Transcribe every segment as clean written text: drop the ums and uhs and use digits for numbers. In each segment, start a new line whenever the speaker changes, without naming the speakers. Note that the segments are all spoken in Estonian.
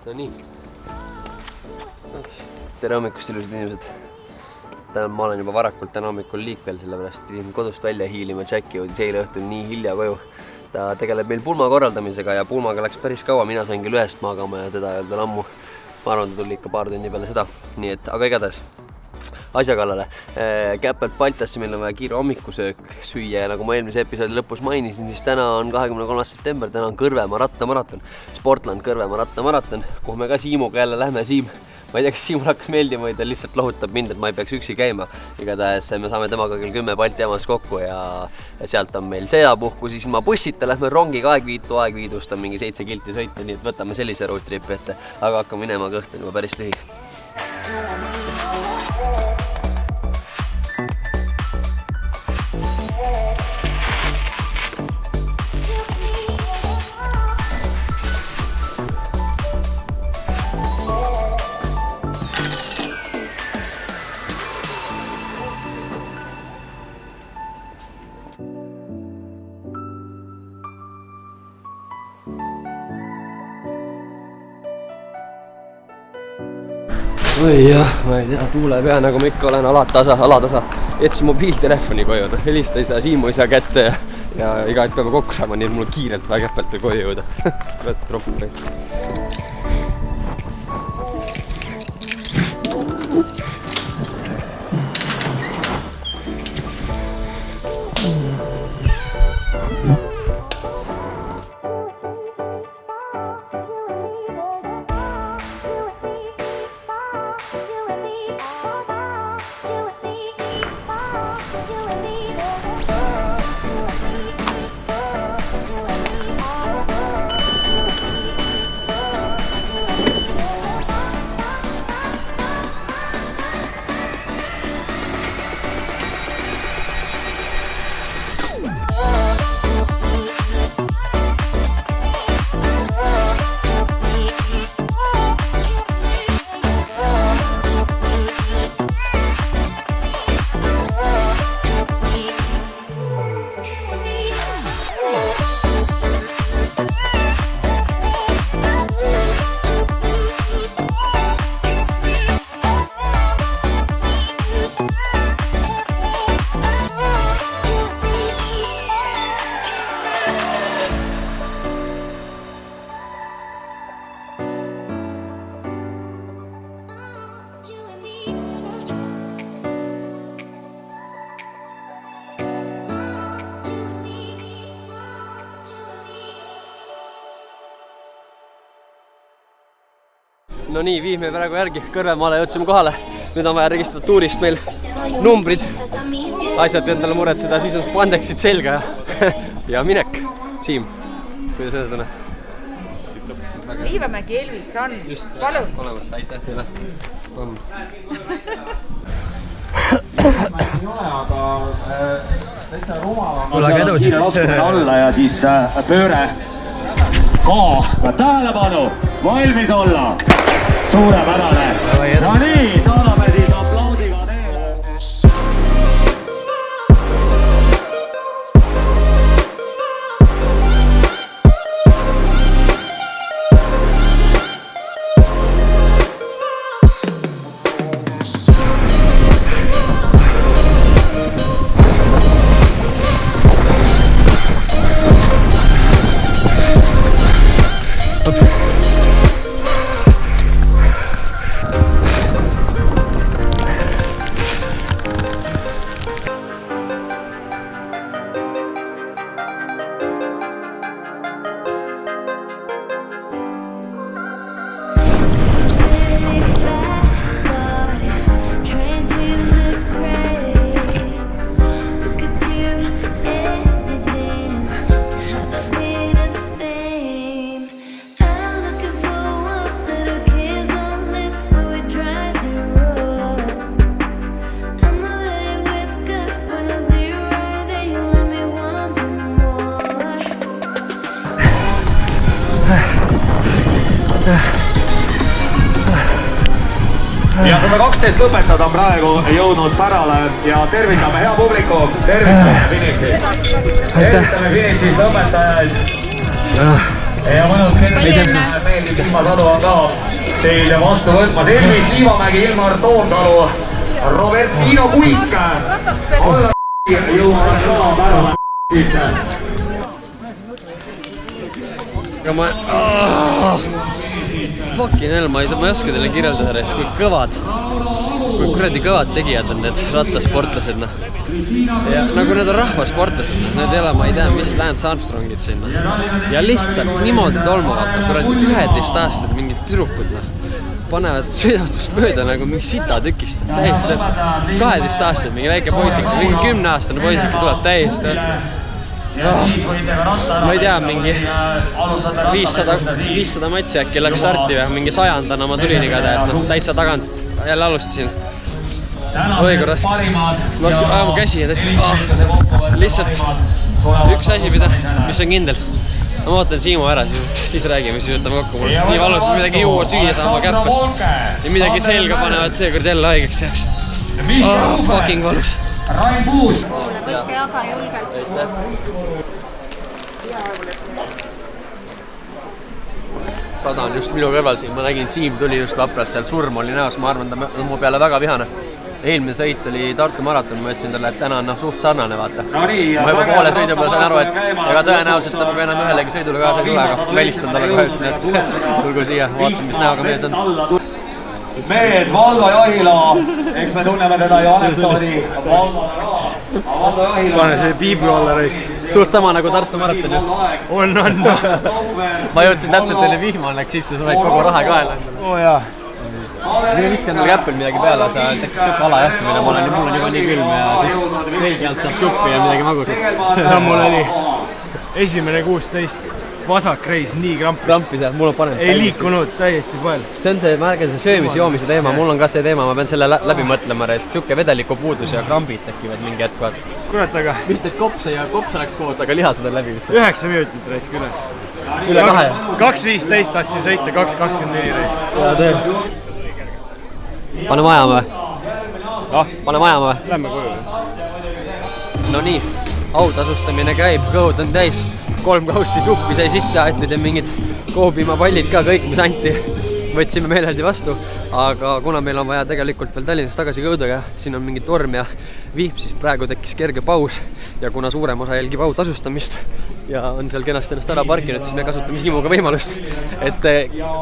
No nii. Tere hommikust, ilusad inimesed. Ma olen juba varakult täna hommikul liikvel, sellepärast pidin kodust välja hiilima. Jacki jõudis eile õhtul nii hilja koju. Ta tegeleb meil pulma korraldamisega ja pulmaga läks päris kaua. Mina sain küll 1 magama ja teda ei olnud veel ammu. Ma arvan, ta tuli ikka paar tundi peale seda. Nii et, aga igatahes asja kallale. Käppelt Baltasse meil on vaja kiire hommikusöök süüa ja nagu ma eelmise episoodi lõpus mainisin, siis täna on 23. september, täna on Kõrvemaa rattamaraton. Sportland Kõrvemaa rattamaraton, kuhu me ka Siimuga jälle lähme. Siim, ma ei tea, kas Siimul hakkas meeldima või ta lihtsalt lohutab mind, et ma ei peaks üksi käima. Igatahes me saame temaga kell 10 Balti jaamas kokku ja sealt on meil sedapuhku, siis ilma bussita lähme rongiga Aegviidust on mingi 7 kilti sõita, nii et võtame sellise road tripi ette, aga hakkame minema, kõht on juba päris tühi. Oi jah, ma ei tea, tuulepea nagu ma ikka olen alatasa. Jätsin mobiiltelefoni koju, helista ei saa, Siimu ei saa kätte ja iga hetk peame kokku saama, nii et mul kiirelt vaja Käppelt veel koju jõuda. Rohkem reis. No nii, viime praegu järgi Kõrvemaale, jõudsime kohale. Nüüd on vaja registratuurist meil numbrid, asjad endale muretseda, siis on spandeksid selga ja minek. Siim, kuidas ennast tunne?
Liivamägi Elvis on, palun.
Olemas, aitäh teile.
Ei ole, aga täitsa rumal. Kiire laskmine alla ja siis pööre. Tähelepanu, valmis olla. Suurepärane. No nii, saadame siis aplausiga teile. Ja 112 lõpetad on praegu jõudnud pärale ja tervitame hea publiku, tervitame finišis. Tervitame finišis lõpetajaid. ja mõnus tervis, meeldib ilmasadu on ka teile vastu võtmas. Elvis Liivamägi, Ilmar Toomsalu, Robertino Kuik. Jõuavad ka pärane sisse.
Aga ma... Fucking hell, ma ei oska teile kirjeldada, kui kõvad, kui kuradi kõvad tegijad on need rattasportlased, noh. Ja nagu need on rahvasportlased, noh, need ei ole, ma ei tea, mis Lance Armstrongid siin, noh. Ja lihtsalt niimoodi tolmavad, kuradi 11-aastased mingid tüdrukud, noh. Panevad sõidavust mööda nagu mingi sitatükist, täiesti lõpp. 12-aastased, mingi väike poisik, mingi 10-aastane poisik tuleb täiesti lõpp. Ma ei tea, mingi 500 matsi äkki läks starti või mingi 100-ndana ma tulin igatahes, noh, täitsa tagant jälle alustasin. Oi, kui raske. Ma oskan mu käsi ja tõesti, lihtsalt üks asi, mis on kindel. Ma ootan Siimu ära, siis räägime, siis võtame kokku. Mul on nii valus, midagi juua süüa saama käppes. Ja midagi selga panevad seekord jälle haigeks jääks. Fucking valus.
Rain Puus.
Võtke jaga julgelt.
Rada on just minu kõrval siin, ma nägin, Siim tuli just vapralt, seal surm oli näos, ma arvan, ta on mu peale väga vihane. Eelmine sõit oli Tartu maraton, ma ütlesin talle, et täna on suht sarnane, vaata. Ma juba poole sõidu peale sain aru, et ega tõenäoliselt ta peab enam ühelegi sõidule kaasa ei tule, aga välistan talle kohe ütlen, et tulgu siia, vaatame, mis näoga mees on.
Mees Valdo Jahila, eks me tunneme teda ju anekdoodi. Valdo Jahila.
Pane see piibu alla raisk.
Suht sama nagu Tartu maraton ju.
On.
Ma jõudsin täpselt teile vihma, läks sisse, sa võid kogu raha kaela.
Oo jaa.
Nii viskan talle käppel midagi peale, sa tekkid siuke alajahtumine, mul on juba nii külm ja siis veelgi alt saab suppi ja midagi magusat.
Täna mul oli esimene 16 vasak reis, nii krampis.
Krampis jah, mul on panem.
Ei liikunud täiesti palju.
See on see, ma räägin, see söömise-joomise teema, mul on ka see teema, ma pean selle läbi mõtlema, siuke vedeliku puudus ja krambid tekivad mingi hetk.
Kurat, aga...
Mitte kopse ja kopse läks koos, aga lihased on läbi.
9 minutit raisk üle.
Üle 2.
2.15 tahtsin sõita, 2.24 raisk.
Hea töö. Pane majama või? Pane majama või?
Lähme koju.
No nii, autasustamine käib, kõhud on täis. 3 kaussi suppi sai sisse aetud ja mingid koobimapallid ka, kõik mis anti. Võtsime meeleldi vastu, aga kuna meil on vaja tegelikult veel Tallinnast tagasi jõuda ja siin on mingi torm ja viib, siis praegu tekkis kerge paus ja kuna suurem osa jälgib autasustamist ja on seal kenasti ennast ära parkinud, siis me kasutame Siimuga võimalust, et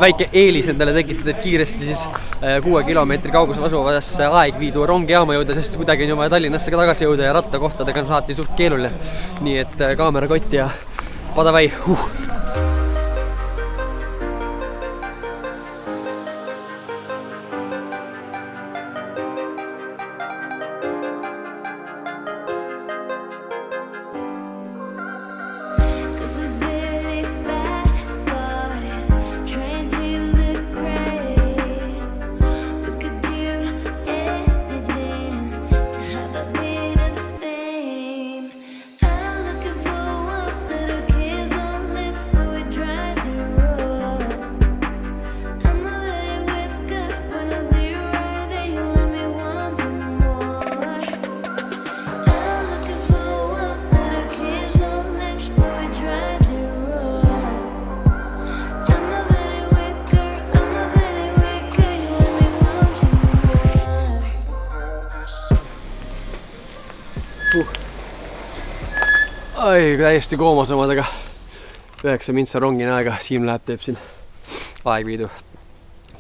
väike eelis endale tekitada, et kiiresti siis 6 kilomeetri kaugusel asuvasse Aegviidu rongijaama jõuda, sest kuidagi on ju vaja Tallinnasse ka tagasi jõuda ja rattakohtadega on saati suht keeruline. Nii et kaamerakott ja padavai. Ai, täiesti koomas omadega. 9 mintsa rongin aega, Siim läheb, teeb siin Aegviidu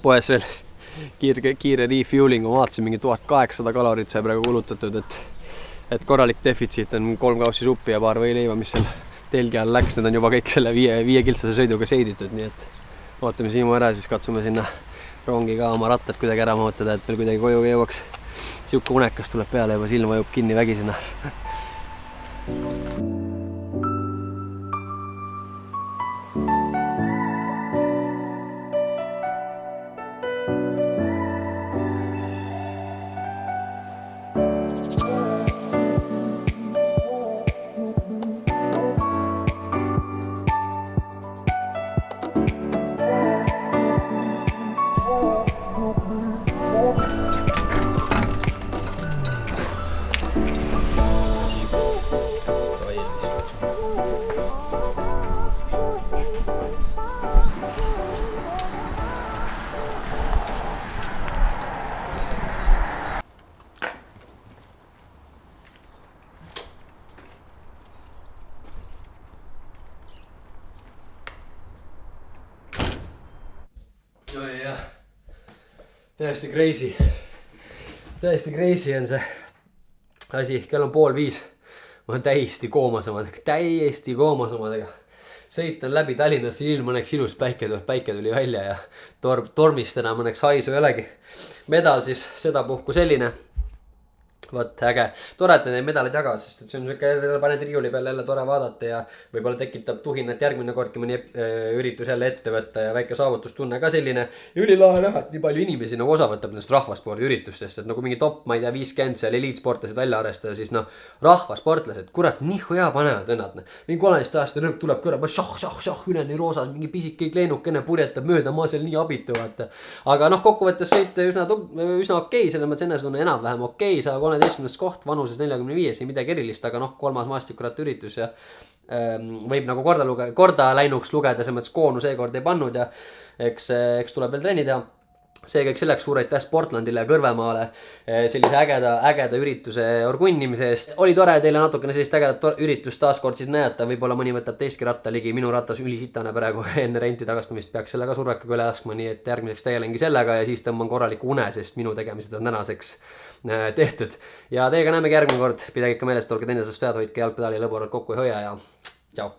poes veel kiire refuelingu, vaatasin mingi 1800 kalorit sai praegu kulutatud, et korralik defitsiit on 3 kaussi suppi ja paar võileiva, mis seal telgi all läks, need on juba kõik selle 5 kiltsase sõiduga seiditud, nii et ootame Siimu ära, siis katsume sinna rongi ka oma rattad kuidagi ära mahutada, et veel kuidagi koju jõuaks. Siuke unekas tuleb peale, juba silm vajub kinni vägisena. täiesti crazy on see asi, kell on 4:30. Ma olen täiesti koomasomadega. Sõitan läbi Tallinnasse, ilm õnneks ilus, päike tuli välja ja tormist enam õnneks haisu ei olegi. Medal siis sedapuhku selline. Vot äge, tore, et neid medaleid jagavad, sest et see on siuke, paned riiuli peale jälle tore vaadata ja võib-olla tekitab tuhinat järgmine kordki mõni üritus jälle ette võtta ja väike saavutustunne ka selline. Ülilahe näha, et nii palju inimesi nagu osa võtab nendest rahvaspordi üritustest, et nagu mingi top, ma ei tea, 50 seal eliitsportlased välja arrestada, siis noh, rahvasportlased, kurat, nii hea panevad vennad. Mingi 13 aasta rõõm tuleb kõrva, šah, üleni roosas, mingi pisike kleenukene purjetab mööda, ma seal nii abitu, vaata. Aga noh, kokkuvõttes sõite üsna okei, selle mõttes enesetunne enam-vähem okei, 13. koht vanuses 45, ei midagi erilist, aga noh, 3. maastikurat üritus ja võib nagu korda läinuks lugeda, see mõttes koonu seekord ei pannud ja eks tuleb veel trenni teha. See kõik selleks, suur aitäh Sportlandile ja Kõrvemaale sellise ägeda ürituse orgunnimise eest. Oli tore teile natukene sellist ägedat üritust taaskord siis näidata, võib-olla mõni võtab teistki ratta ligi, minu ratas ülisitane praegu enne renti tagastamist peaks selle ka survekaga üle laskma, nii et järgmiseks tegelengi sellega ja siis tõmban korraliku une, sest minu tegemised on tänaseks tehtud. Ja teiega näemegi järgmine kord, pidage ikka meelest, olge teinesest head, hoidke jalgpedali lõboralt kokku ei hoia ja tšau.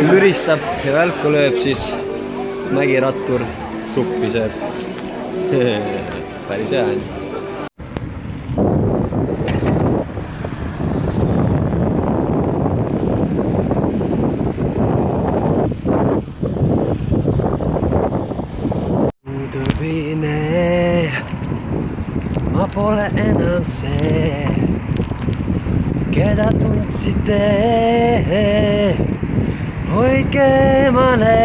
Müristab ja välku lööb siis mägirattur suppi sööb. Päris hea on. Udobine, ma pole enam see, keda tundsite, hoidke eemale.